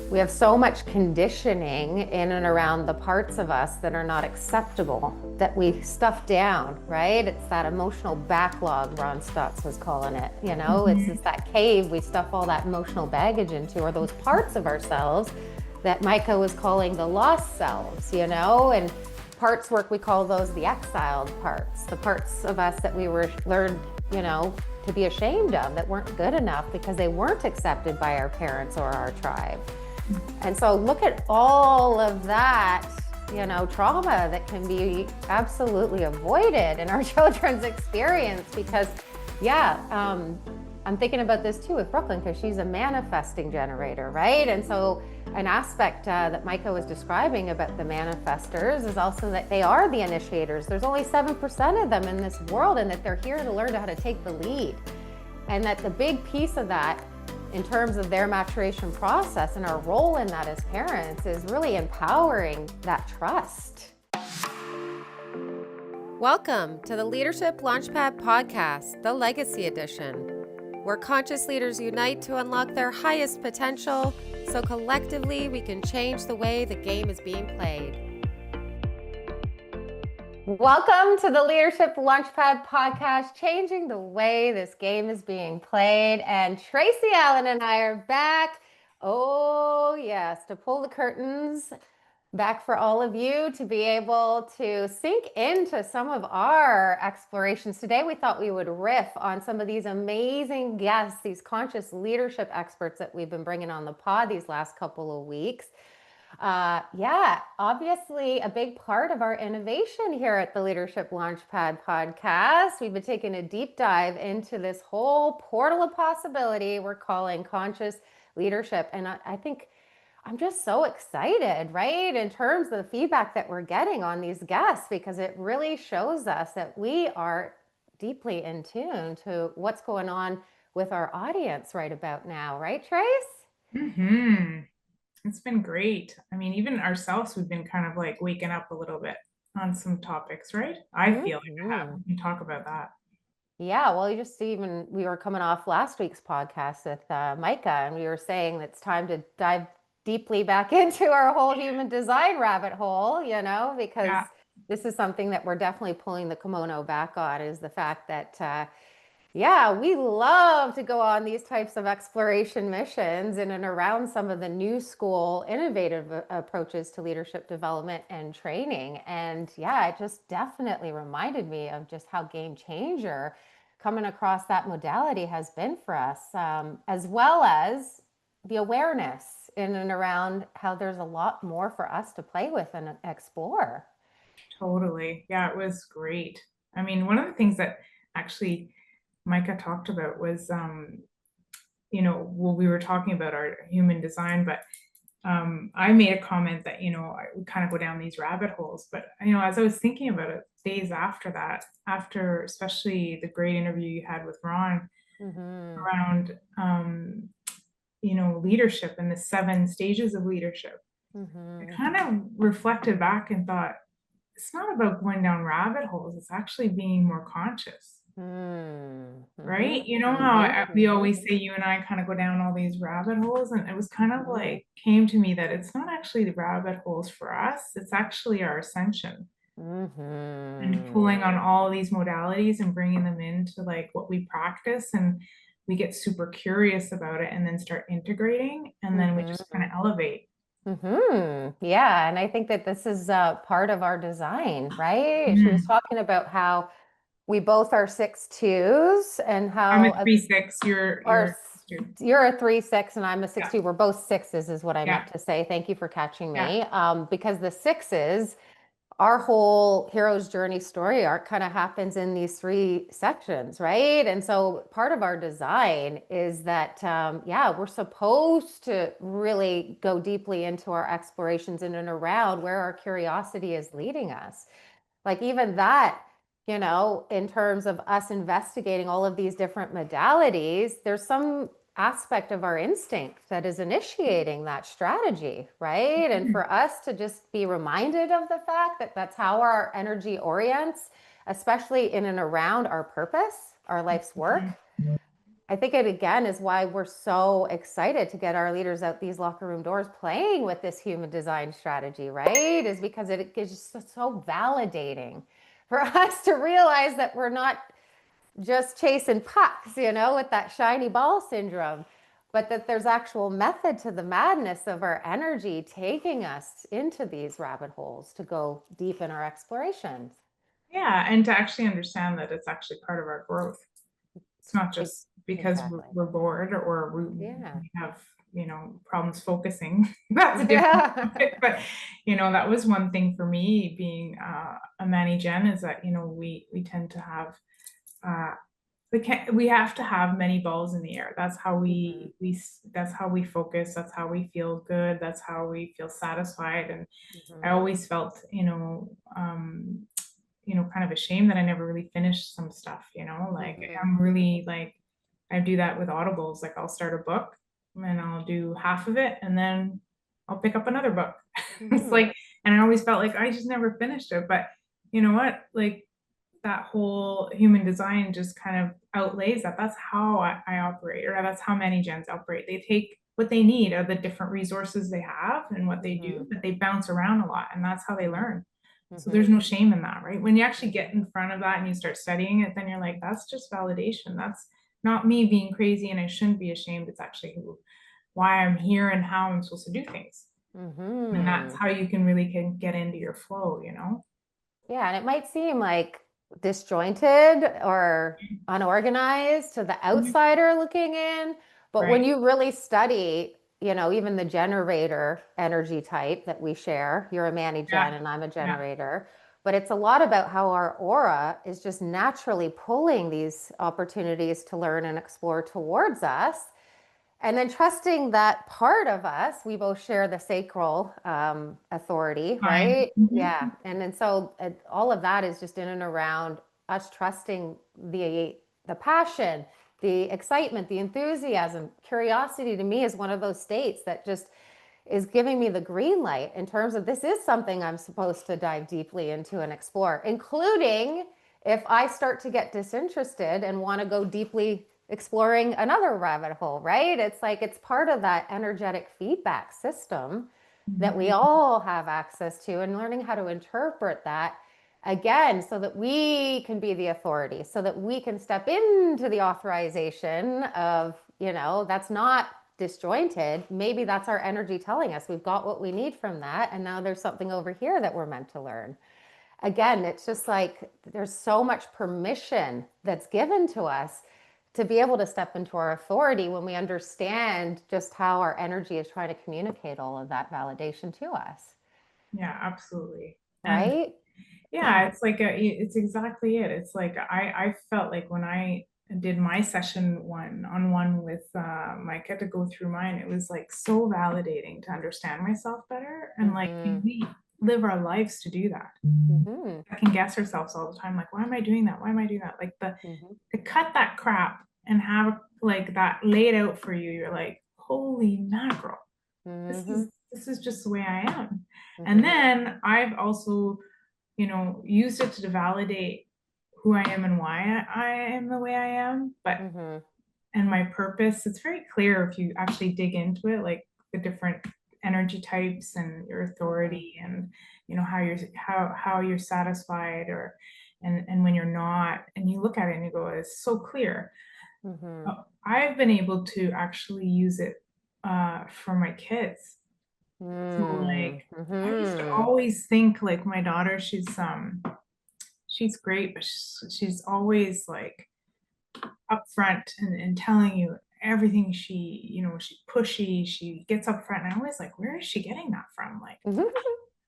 We have so much conditioning in and around the parts of us that are not acceptable, that we stuff down, right? It's that emotional backlog, Ron Stutz was calling it, It's just that cave we stuff all that emotional baggage into, or those parts of ourselves that Micah was calling the lost selves, and parts work, we call those the exiled parts, the parts of us that we were learned, to be ashamed of, that weren't good enough because they weren't accepted by our parents or our tribe. And so look at all of that, trauma that can be absolutely avoided in our children's experience because, I'm thinking about this too with Brooklyn because she's a manifesting generator, right? And so an aspect that Micah was describing about the manifestors is also that they are the initiators. There's only 7% of them in this world, and that they're here to learn how to take the lead. And that the big piece of that in terms of their maturation process and our role in that as parents is really empowering that trust. Welcome to the Leadership Launchpad Podcast, the Legacy Edition, where conscious leaders unite to unlock their highest potential so collectively we can change the way the game is being played. Welcome to the Leadership Launchpad Podcast, changing the way this game is being played. And Tracey Allen and I are back. Oh, yes, to pull the curtains back for all of you to be able to sink into some of our explorations. Today, we thought we would riff on some of these amazing guests, these conscious leadership experts that we've been bringing on the pod these last couple of weeks. Obviously a big part of our innovation here at the Leadership Launchpad Podcast. We've been taking a deep dive into this whole portal of possibility we're calling conscious leadership. And I think I'm just so excited, right? In terms of the feedback that we're getting on these guests, because it really shows us that we are deeply in tune to what's going on with our audience right about now. Right, Trace? Mm-hmm. It's been great. I mean, even ourselves, we've been kind of like waking up a little bit on some topics, right? I feel like I have. We can talk about that. Yeah, well, we were coming off last week's podcast with Micah, and we were saying that it's time to dive deeply back into our whole human design rabbit hole, because this is something that we're definitely pulling the kimono back on, is the fact that we love to go on these types of exploration missions in and around some of the new school innovative approaches to leadership development and training. And it just definitely reminded me of just how game changer coming across that modality has been for us, as well as the awareness in and around how there's a lot more for us to play with and explore. Totally. Yeah, it was great. I mean, one of the things that actually Micah talked about was, we were talking about our human design, but I made a comment that, I would kind of go down these rabbit holes. But, as I was thinking about it, days after that, after especially the great interview you had with Ron around, leadership and the 7 stages of leadership, I kind of reflected back and thought, it's not about going down rabbit holes. It's actually being more conscious. Right? You know how we always say you and I kind of go down all these rabbit holes, and it was kind of like came to me that it's not actually the rabbit holes for us, it's actually our ascension. And pulling on all these modalities and bringing them into like what we practice, and we get super curious about it and then start integrating, and then we just kind of elevate. Yeah, and I think that this is part of our design, right? She was talking about how we both are 6'2", and how I'm a 3'6", you're a 3'6", and I'm a 6'2". We're both 6s is what I meant to say. Thank you for catching me. Because the 6s, our whole hero's journey story arc kind of happens in these 3 sections, right? And so part of our design is that, we're supposed to really go deeply into our explorations in and around where our curiosity is leading us. Like even that, in terms of us investigating all of these different modalities, there's some aspect of our instinct that is initiating that strategy, right? And for us to just be reminded of the fact that that's how our energy orients, especially in and around our purpose, our life's work, I think it again is why we're so excited to get our leaders out these locker room doors playing with this human design strategy, right? Is because it is so validating for us to realize that we're not just chasing pucks, with that shiny ball syndrome, but that there's actual method to the madness of our energy taking us into these rabbit holes to go deep in our explorations. Yeah, and to actually understand that it's actually part of our growth. It's not just because Exactly. we're bored or we Yeah. have, problems focusing. That's a different topic. But, that was one thing for me being a Manny Gen is that, we tend to have, we have to have many balls in the air. That's how that's how we focus. That's how we feel good. That's how we feel satisfied. And I always felt, kind of ashamed that I never really finished some stuff, like I'm really like, I do that with audibles. Like I'll start a book and I'll do half of it and then I'll pick up another book. It's like, and I always felt like I just never finished it. But you know what? Like that whole human design just kind of outlays that. That's how I operate, or that's how many gens operate. They take what they need are the different resources they have and what they do, but they bounce around a lot, and that's how they learn. So there's no shame in that, right? When you actually get in front of that and you start studying it, then you're like, that's just validation. That's not me being crazy and I shouldn't be ashamed. It's actually why I'm here and how I'm supposed to do things. And that's how you can really get into your flow, Yeah, and it might seem like disjointed or unorganized to the outsider looking in, but when you really study, even the generator energy type that we share, you're a Manny Gen and I'm a generator, but it's a lot about how our aura is just naturally pulling these opportunities to learn and explore towards us. And then trusting that part of us, we both share the sacral authority, right? Yeah. And then so all of that is just in and around us trusting the passion, the excitement, the enthusiasm. Curiosity to me is one of those states that just is giving me the green light in terms of this is something I'm supposed to dive deeply into and explore, including if I start to get disinterested and want to go deeply exploring another rabbit hole, right? It's like it's part of that energetic feedback system that we all have access to, and learning how to interpret that again so that we can be the authority, so that we can step into the authorization of, that's not disjointed. Maybe that's our energy telling us we've got what we need from that, and now there's something over here that we're meant to learn. Again, it's just like there's so much permission that's given to us to be able to step into our authority when we understand just how our energy is trying to communicate all of that validation to us. Yeah, absolutely. Right? And yeah, it's like it's exactly it. It's like I felt like when I did my session one-on-one with Mike, I had to go through mine. It was like so validating to understand myself better. And like we live our lives to do that. I can guess ourselves all the time, like, why am I doing that? Why am I doing that? Like to cut that crap and have like that laid out for you, you're like, holy mackerel. This is just the way I am. And then I've also, used it to validate who I am and why I am the way I am. But and my purpose, it's very clear if you actually dig into it, like the different energy types and your authority and how you're satisfied and when you're not, and you look at it and you go, it's so clear. I've been able to actually use it for my kids. So like I used to always think like my daughter, she's great, but she's always like upfront and telling you everything. She's pushy, she gets up front, and I'm always like, where is she getting that from? Like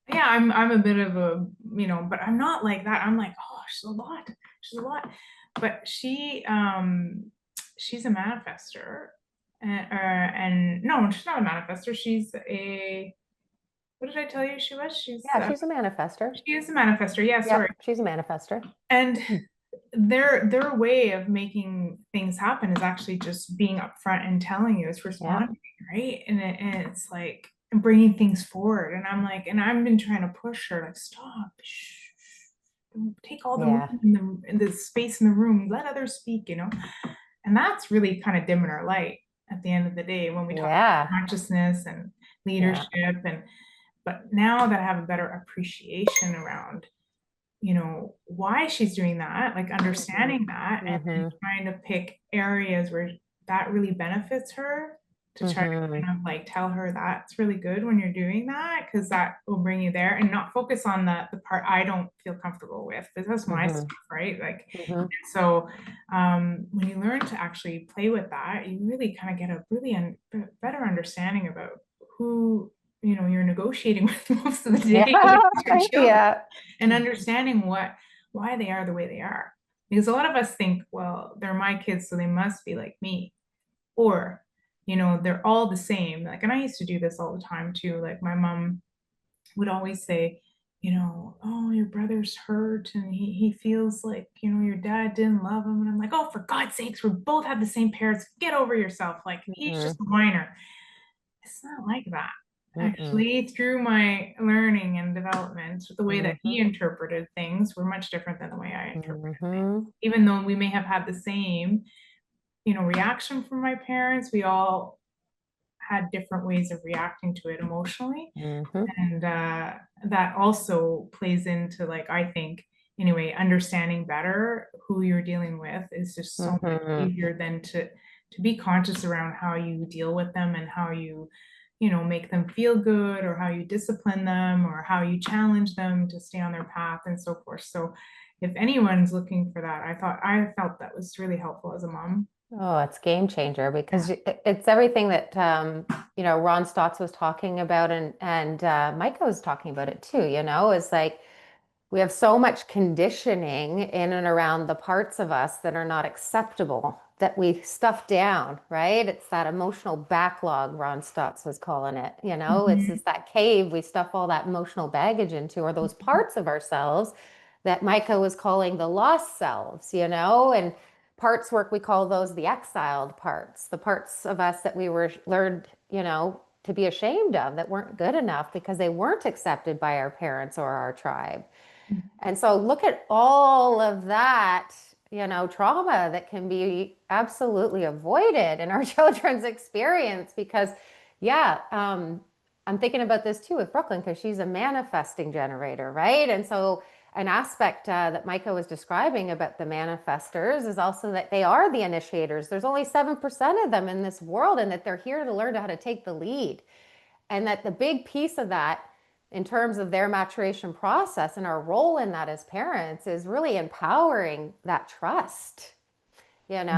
yeah, I'm a bit of a, but I'm not like that. I'm like, oh, she's a lot. But she's a manifester. And no, she's not a manifester. She's what did I tell you she was? She's a manifester. She is a manifester. Yeah, sorry. She's a manifester. And their way of making things happen is actually just being upfront and telling you, it's responding, right? And it's like bringing things forward. And I'm like, and I've been trying to push her, like, stop, take all the room in the space in the room, let others speak, And that's really kind of dimming our light at the end of the day when we talk about consciousness and leadership. But now that I have a better appreciation around, why she's doing that, like understanding that, and then trying to pick areas where that really benefits her to try to kind of like tell her that's really good when you're doing that, because that will bring you there, and not focus on the part I don't feel comfortable with, because that's my stuff, right? Like, so when you learn to actually play with that, you really kind of get a really better understanding about who you're negotiating with most of the day, and understanding why they are the way they are. Because a lot of us think, well, they're my kids, so they must be like me, or they're all the same. Like, and I used to do this all the time too. Like, my mom would always say, oh, your brother's hurt and he feels like, your dad didn't love him. And I'm like, oh, for God's sakes, we both have the same parents. Get over yourself. Like, he's just a whiner. It's not like that. Actually, through my learning and development, the way that he interpreted things were much different than the way I interpreted things. Even though we may have had the same, reaction from my parents, we all had different ways of reacting to it emotionally. And that also plays into, like, I think, anyway, understanding better who you're dealing with is just so much easier than to be conscious around how you deal with them and how you make them feel good, or how you discipline them, or how you challenge them to stay on their path, and so forth. So if anyone's looking for that, I felt that was really helpful as a mom. Oh, it's game changer, because it's everything that Ron Stotts was talking about, and Micah was talking about it too. Is like, we have so much conditioning in and around the parts of us that are not acceptable, that we stuff down, right? It's that emotional backlog, Ron Stotts was calling it. It's that cave we stuff all that emotional baggage into, or those parts of ourselves that Micah was calling the lost selves, and parts work, we call those the exiled parts, the parts of us that we were learned, to be ashamed of, that weren't good enough because they weren't accepted by our parents or our tribe. And so look at all of that, trauma that can be absolutely avoided in our children's experience, because I'm thinking about this too with Brooklyn, because she's a manifesting generator, right? And so an aspect that Micah was describing about the manifestors is also that they are the initiators. There's only 7% of them in this world, and that they're here to learn how to take the lead. And that the big piece of that, in terms of their maturation process and our role in that as parents, is really empowering that trust, in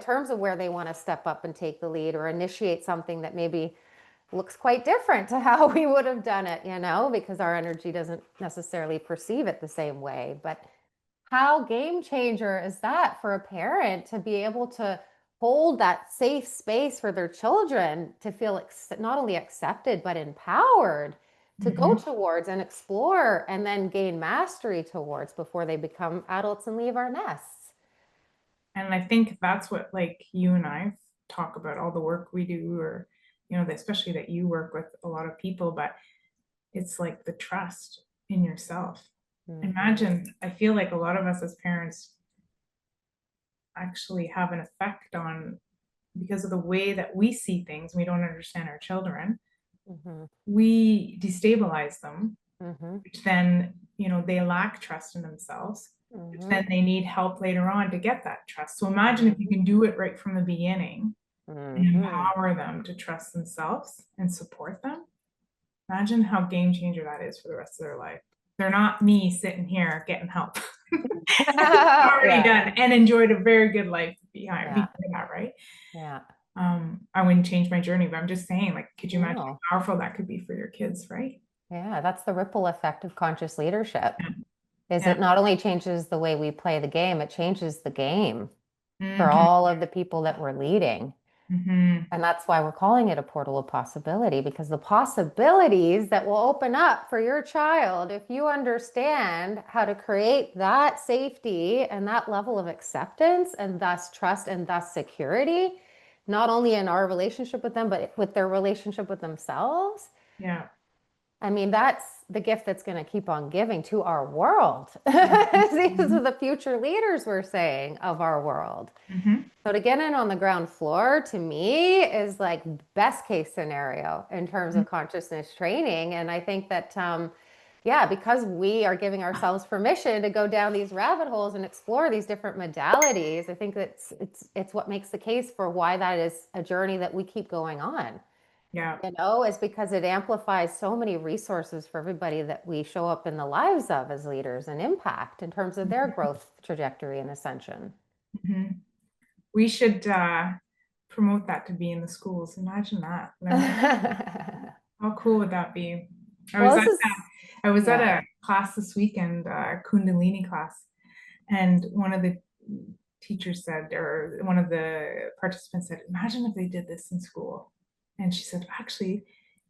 terms of where they want to step up and take the lead, or initiate something that maybe looks quite different to how we would have done it, because our energy doesn't necessarily perceive it the same way. But how game changer is that for a parent to be able to hold that safe space for their children to feel not only accepted, but empowered to go towards and explore, and then gain mastery towards, before they become adults and leave our nests. And I think that's what, like, you and I talk about, all the work we do, or especially that you work with a lot of people, but it's like the trust in yourself. Imagine, I feel like a lot of us as parents actually have an effect on, because of the way that we see things, we don't understand our children. We destabilize them, which then, they lack trust in themselves, which then they need help later on to get that trust. So imagine if you can do it right from the beginning, and empower them to trust themselves and support them. Imagine how game changer that is for the rest of their life. They're not me sitting here getting help. Already done and enjoyed a very good life behind that, right? I wouldn't change my journey, but I'm just saying, like, could you imagine how powerful that could be for your kids, right? Yeah, that's the ripple effect of conscious leadership. It not only changes the way we play the game, it changes the game for all of the people that we're leading. And that's why we're calling it a portal of possibility, because the possibilities that will open up for your child, if you understand how to create that safety and that level of acceptance, and thus trust, and thus security, not only in our relationship with them, but with their relationship with themselves. I mean, that's the gift that's going to keep on giving to our world. These are the future leaders, we're saying, of our world. So to get in on the ground floor, to me, is like best case scenario in terms of consciousness training. And I think that, yeah, because we are giving ourselves permission to go down these rabbit holes and explore these different modalities, I think that's it's what makes the case for why that is a journey that we keep going on. Yeah. You know, is because it amplifies so many resources for everybody that we show up in the lives of as leaders and impact in terms of their growth trajectory and ascension. Mm-hmm. We should promote that to be in the schools. Imagine that. How cool would that be? I was Well, at this is, I was at yeah. a class this weekend, Kundalini class, and one of the teachers said, or one of the participants said, imagine if they did this in school. And she said, actually,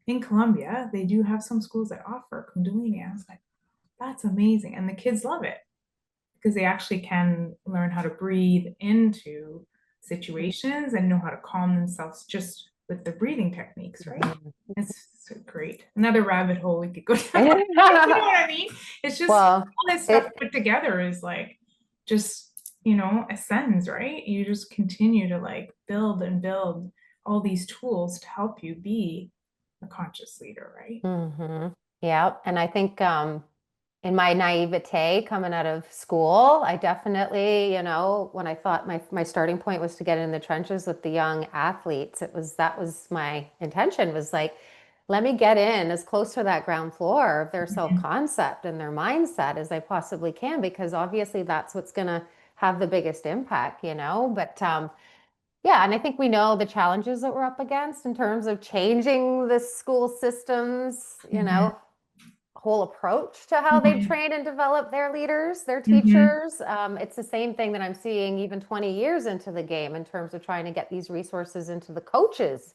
in Colombia, they do have some schools that offer Kundalini. I was like, that's amazing. And the kids love it because they actually can learn how to breathe into situations and know how to calm themselves just with the breathing techniques, right? It's so great. Another rabbit hole we could go down. You know what I mean? It's just Well, all this stuff put together is like just, ascends, right? You just continue to like build and build all these tools to help you be a conscious leader, right? mm-hmm. Yeah. And I think in my naivete coming out of school, I definitely, when I thought my starting point was to get in the trenches with the young athletes, that was my intention, was like, let me get in as close to that ground floor of their self-concept and their mindset as I possibly can, because obviously that's what's going to have the biggest impact, but yeah, and I think we know the challenges that we're up against in terms of changing the school systems, whole approach to how they train and develop their leaders, their teachers. It's the same thing that I'm seeing even 20 years into the game in terms of trying to get these resources into the coaches'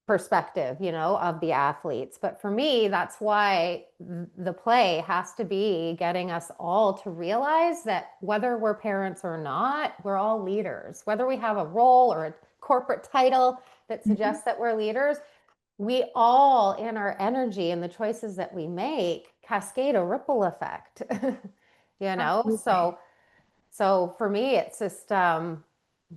perspective, of the athletes. But for me, that's why the play has to be getting us all to realize that whether we're parents or not, we're all leaders. Whether we have a role or a corporate title that suggests that we're leaders, we all, in our energy and the choices that we make, cascade a ripple effect. Absolutely. So for me, it's just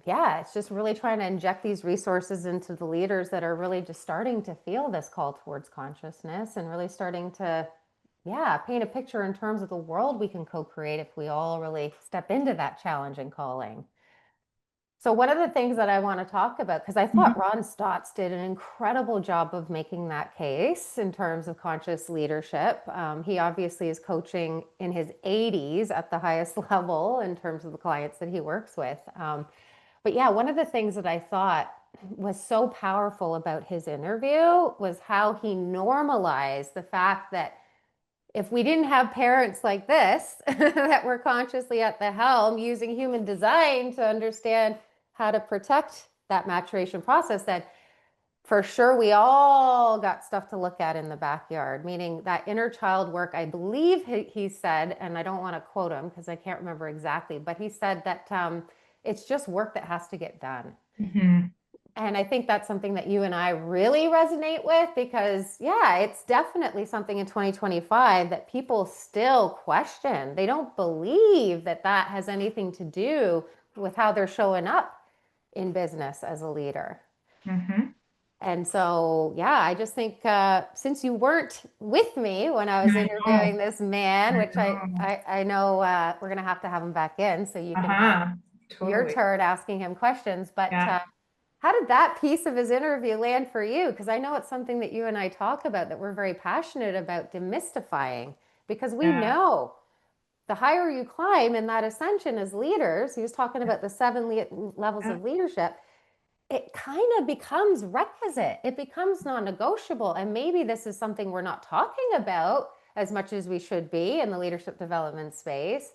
yeah, it's just really trying to inject these resources into the leaders that are really just starting to feel this call towards consciousness and really starting to, yeah, paint a picture in terms of the world we can co-create if we all really step into that challenge and calling. So one of the things that I want to talk about, because I thought Ron Stotts did an incredible job of making that case in terms of conscious leadership. He obviously is coaching in his 80s at the highest level in terms of the clients that he works with. But yeah, one of the things that I thought was so powerful about his interview was how he normalized the fact that if we didn't have parents like this that were consciously at the helm using human design to understand how to protect that maturation process, then for sure we all got stuff to look at in the backyard, meaning that inner child work. I believe he said, and I don't want to quote him because I can't remember exactly, but he said that it's just work that has to get done. And I think that's something that you and I really resonate with because, yeah, it's definitely something in 2025 that people still question. They don't believe that that has anything to do with how they're showing up in business as a leader. And so, yeah, I just think since you weren't with me when I was interviewing this man, which I know we're going to have him back in so you can have your turn asking him questions. But how did that piece of his interview land for you? Because I know it's something that you and I talk about that we're very passionate about demystifying, because we know the higher you climb in that ascension as leaders, he was talking about the 7 levels of leadership, it kind of becomes requisite. It becomes non-negotiable. And maybe this is something we're not talking about as much as we should be in the leadership development space.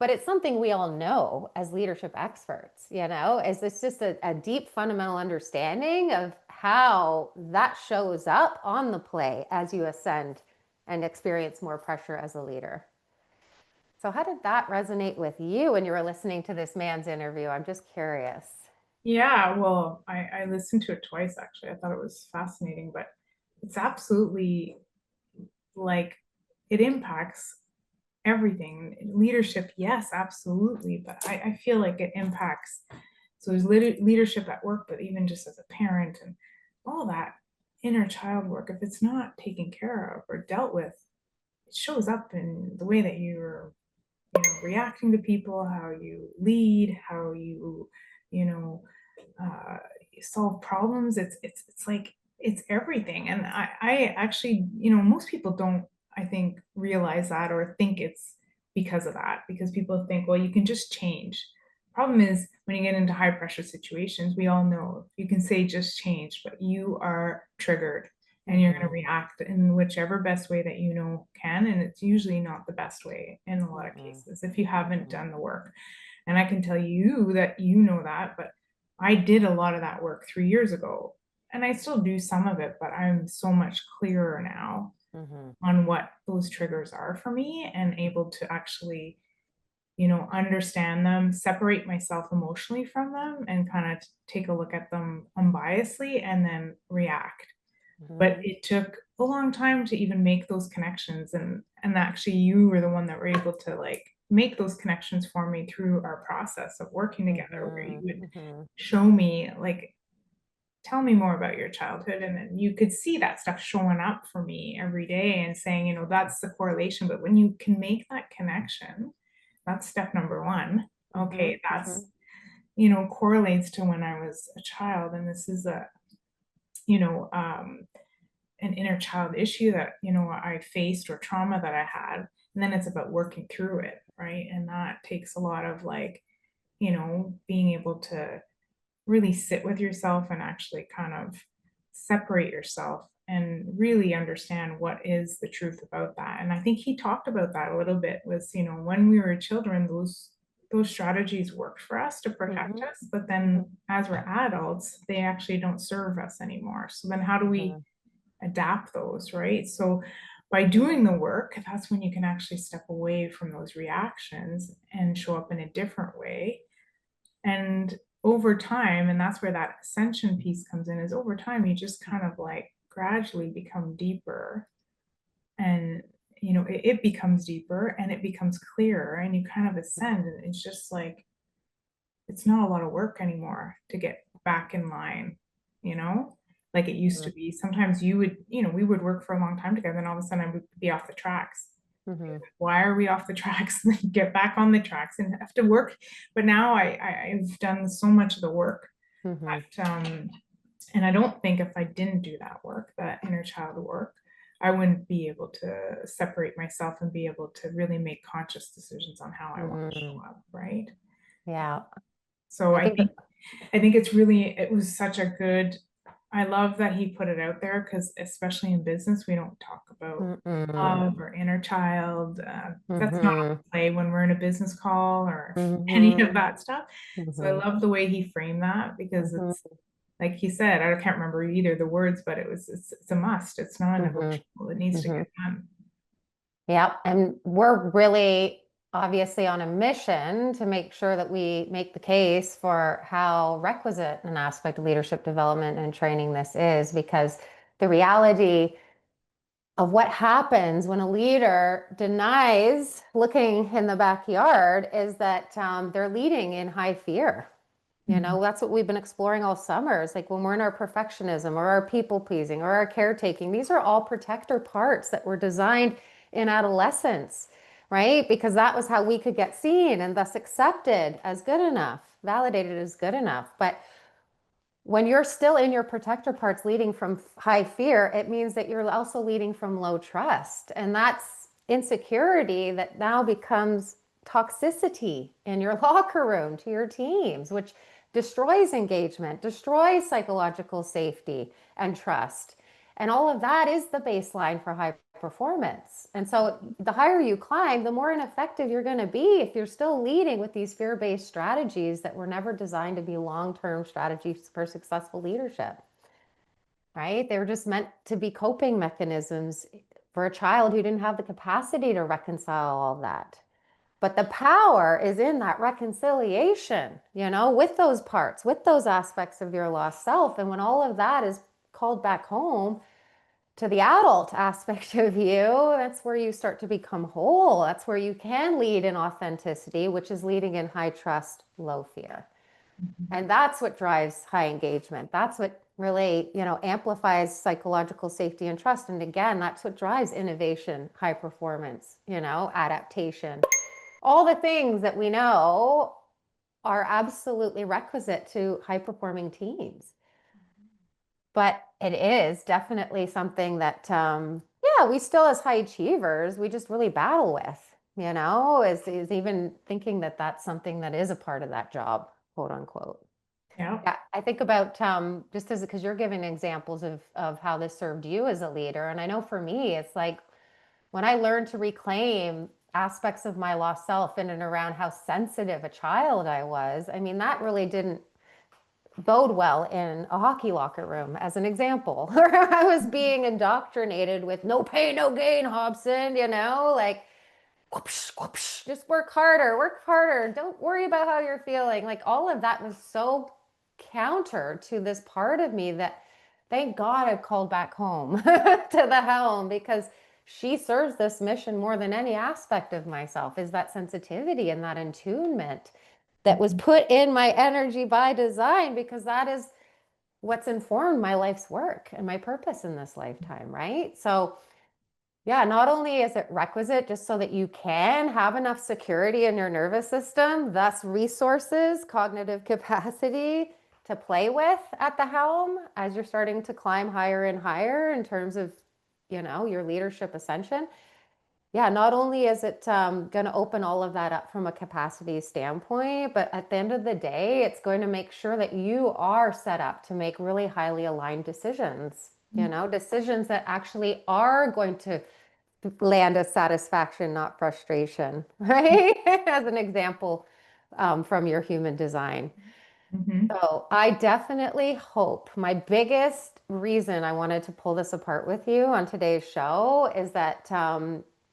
But it's something we all know as leadership experts, it's just a deep fundamental understanding of how that shows up on the play as you ascend and experience more pressure as a leader. So how did that resonate with you when you were listening to this man's interview? I'm just curious. Yeah, well, I listened to it twice, actually. I thought it was fascinating, but it's absolutely like it impacts everything. Leadership, yes, absolutely. But I feel like it impacts So there's leadership at work, but even just as a parent and all that inner child work, if it's not taken care of or dealt with, it shows up in the way that you're, reacting to people, how you lead, how you, you know, solve problems. It's like it's everything. And I actually, most people don't, I think, realize that or think it's because of that, because people think, well, you can just change. Problem is, when you get into high pressure situations, we all know you can say just change, but you are triggered and you're going to react in whichever best way that can, and it's usually not the best way in a lot of cases if you haven't done the work. And I can tell you that that, but I did a lot of that work 3 years ago, and I still do some of it, but I'm so much clearer now on what those triggers are for me and able to actually, understand them, separate myself emotionally from them, and kind of take a look at them unbiasedly and then react. But it took a long time to even make those connections, and actually you were the one that were able to like make those connections for me through our process of working together, where you would show me, like, tell me more about your childhood, and then you could see that stuff showing up for me every day and saying, that's the correlation. But when you can make that connection, that's step number one. Okay, that's correlates to when I was a child, and this is a an inner child issue that I faced, or trauma that I had, and then it's about working through it, right? And that takes a lot of like being able to really sit with yourself and actually kind of separate yourself and really understand what is the truth about that. And I think he talked about that a little bit, was when we were children, those strategies worked for us to protect us, but then as we're adults, they actually don't serve us anymore. So then how do we adapt those, right? So by doing the work, that's when you can actually step away from those reactions and show up in a different way. And over time, and that's where that ascension piece comes in, is over time you just kind of like gradually become deeper, and it becomes deeper and it becomes clearer, and you kind of ascend, and it's just like it's not a lot of work anymore to get back in line, like it used to be. Sometimes you would, we would work for a long time together, and all of a sudden I would be off the tracks. Why are we off the tracks? Get back on the tracks and have to work. But now I've done so much of the work that, and I don't think if I didn't do that work, that inner child work, I wouldn't be able to separate myself and be able to really make conscious decisions on how I want to show up, right? Yeah. So I think it was such a good, I love that he put it out there, because especially in business, we don't talk about love or inner child. That's not on play when we're in a business call or any of that stuff. So I love the way he framed that, because it's like he said, I can't remember either the words, but it's a must. It's not negotiable. It needs to get done. Yeah. And we're really obviously on a mission to make sure that we make the case for how requisite an aspect of leadership development and training this is, because the reality of what happens when a leader denies looking in the backyard is that they're leading in high fear. That's what we've been exploring all summer. It's like when we're in our perfectionism or our people pleasing or our caretaking, these are all protector parts that were designed in adolescence, right? Because that was how we could get seen and thus accepted as good enough, validated as good enough. But when you're still in your protector parts leading from high fear, it means that you're also leading from low trust. And that's insecurity that now becomes toxicity in your locker room to your teams, which destroys engagement, destroys psychological safety and trust. And all of that is the baseline for high performance. And so the higher you climb, the more ineffective you're going to be if you're still leading with these fear-based strategies that were never designed to be long-term strategies for successful leadership, right? They were just meant to be coping mechanisms for a child who didn't have the capacity to reconcile all that. But the power is in that reconciliation, with those parts, with those aspects of your lost self. And when all of that is called back home to the adult aspect of you, that's where you start to become whole. That's where you can lead in authenticity, which is leading in high trust, low fear. And that's what drives high engagement. That's what really, amplifies psychological safety and trust. And again, that's what drives innovation, high performance, adaptation. All the things that we know are absolutely requisite to high performing teams. But it is definitely something that, we still as high achievers, we just really battle with, is even thinking that that's something that is a part of that job, quote unquote. Yeah, I think about just as because you're giving examples of how this served you as a leader. And I know for me, it's like when I learned to reclaim aspects of my lost self in and around how sensitive a child I was, I mean, that really didn't bode well in a hockey locker room, as an example. I was being indoctrinated with no pain, no gain, Hobson, like whoopsh, whoopsh, just work harder. Don't worry about how you're feeling. Like all of that was so counter to this part of me that thank God I've called back home to the helm, because she serves this mission more than any aspect of myself, is that sensitivity and that attunement that was put in my energy by design, because that is what's informed my life's work and my purpose in this lifetime, right? So yeah, not only is it requisite just so that you can have enough security in your nervous system, thus resources, cognitive capacity to play with at the helm as you're starting to climb higher and higher in terms of, your leadership ascension. Yeah, not only is it going to open all of that up from a capacity standpoint, but at the end of the day, it's going to make sure that you are set up to make really highly aligned decisions, decisions that actually are going to land as satisfaction, not frustration, right? As an example from your human design. So I definitely hope, my biggest reason I wanted to pull this apart with you on today's show is that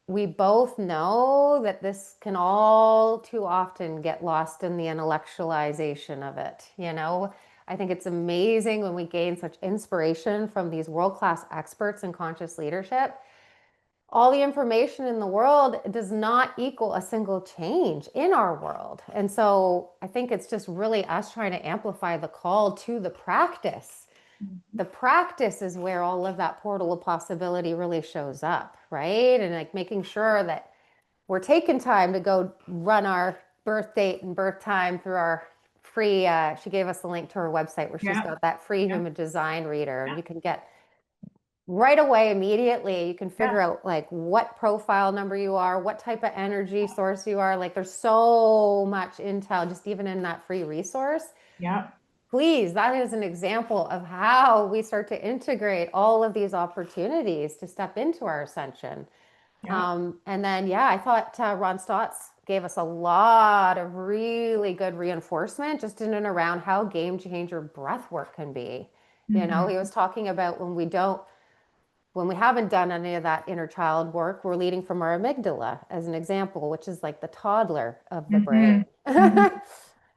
we both know that this can all too often get lost in the intellectualization of it. I think it's amazing when we gain such inspiration from these world-class experts in conscious leadership. All the information in the world does not equal a single change in our world. And so I think it's just really us trying to amplify the call to the practice. The practice is where all of that portal of possibility really shows up, right? And like making sure that we're taking time to go run our birth date and birth time through our free, she gave us the link to her website where she's got that free human design reader. And you can get right away, immediately, you can figure out like what profile number you are, what type of energy source you are. Like there's so much intel just even in that free resource. Yeah. Please, that is an example of how we start to integrate all of these opportunities to step into our ascension. And then, I thought Ron Stotts gave us a lot of really good reinforcement just in and around how game changer breath work can be. He was talking about when we haven't done any of that inner child work, we're leading from our amygdala as an example, which is like the toddler of the brain.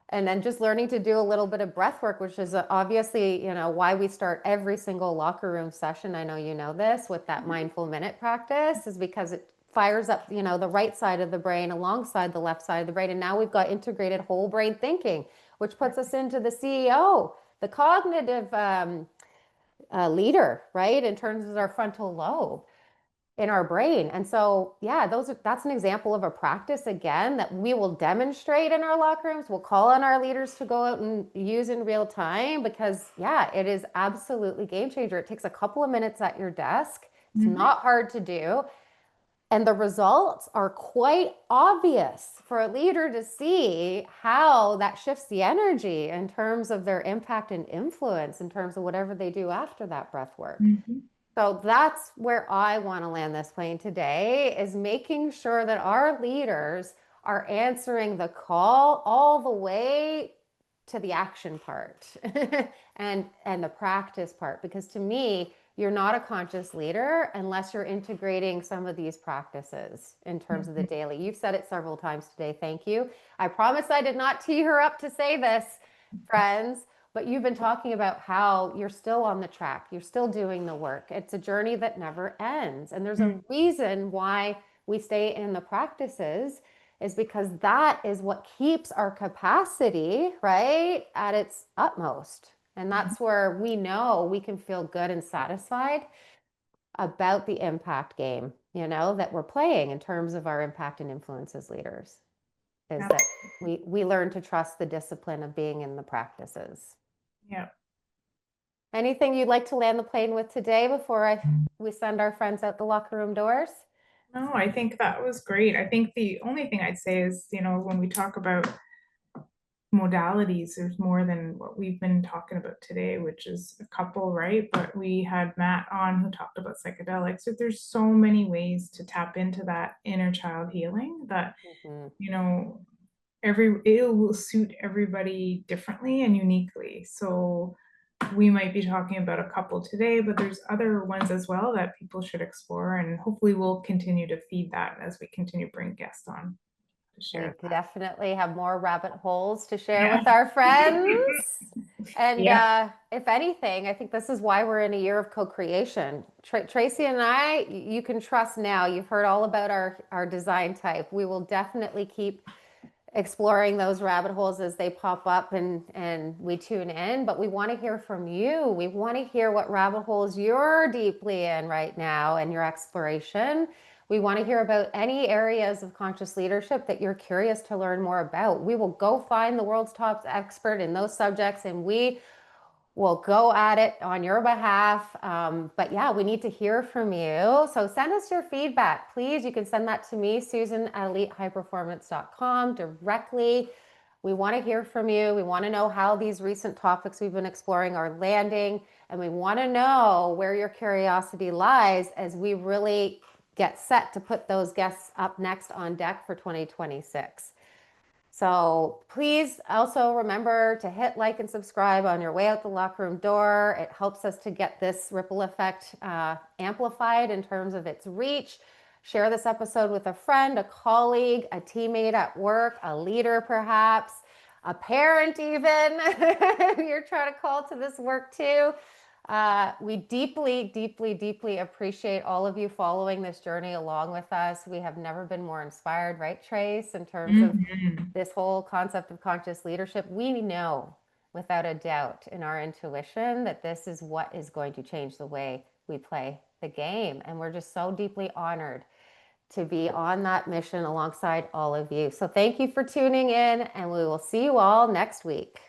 And then just learning to do a little bit of breath work, which is obviously, why we start every single locker room session. I know you know this with that mindful minute practice is because it fires up, the right side of the brain alongside the left side of the brain. And now we've got integrated whole brain thinking, which puts us into the CEO, the cognitive leader, right? In terms of our frontal lobe in our brain. And so, that's an example of a practice, again, that we will demonstrate in our locker rooms. We'll call on our leaders to go out and use in real time because, it is absolutely game changer. It takes a couple of minutes at your desk. It's not hard to do. And the results are quite obvious for a leader to see how that shifts the energy in terms of their impact and influence in terms of whatever they do after that breath work. So that's where I want to land this plane today, is making sure that our leaders are answering the call all the way to the action part and the practice part. Because to me, you're not a conscious leader unless you're integrating some of these practices in terms of the daily. You've said it several times today. Thank you. I promise I did not tee her up to say this, friends. But you've been talking about how you're still on the track. You're still doing the work. It's a journey that never ends. And there's a reason why we stay in the practices is because that is what keeps our capacity, right, at its utmost. And that's where we know we can feel good and satisfied about the impact game, that we're playing in terms of our impact and influence as leaders, is Yeah. that we learn to trust the discipline of being in the practices. Yeah. Anything you'd like to land the plane with today before we send our friends out the locker room doors? No, I think that was great. I think the only thing I'd say is, when we talk about modalities, there's more than what we've been talking about today, which is a couple, right? But we had Matt on who talked about psychedelics. So there's so many ways to tap into that inner child healing that, it will suit everybody differently and uniquely. So we might be talking about a couple today, but there's other ones as well that people should explore, and hopefully we'll continue to feed that as we continue to bring guests on to share. We definitely have more rabbit holes to share with our friends. And if anything, I think this is why we're in a year of co-creation. Tracey and I, you can trust now. You've heard all about our design type. We will definitely keep exploring those rabbit holes as they pop up and we tune in, but we want to hear from you. We want to hear what rabbit holes you're deeply in right now and your exploration. We want to hear about any areas of conscious leadership that you're curious to learn more about. We will go find the world's top expert in those subjects, and we will go at it on your behalf. But yeah, we need to hear from you. So send us your feedback, please. You can send that to me, Susan at elitehighperformance.com directly. We want to hear from you. We want to know how these recent topics we've been exploring are landing. And we want to know where your curiosity lies as we really get set to put those guests up next on deck for 2026. So please also remember to hit like and subscribe on your way out the locker room door. It helps us to get this ripple effect amplified in terms of its reach. Share this episode with a friend, a colleague, a teammate at work, a leader perhaps, a parent even. You're trying to call to this work too. We deeply, deeply, deeply appreciate all of you following this journey along with us. We have never been more inspired, right, Trace, in terms of this whole concept of conscious leadership. We know without a doubt in our intuition that this is what is going to change the way we play the game. And we're just so deeply honored to be on that mission alongside all of you. So thank you for tuning in, and we will see you all next week.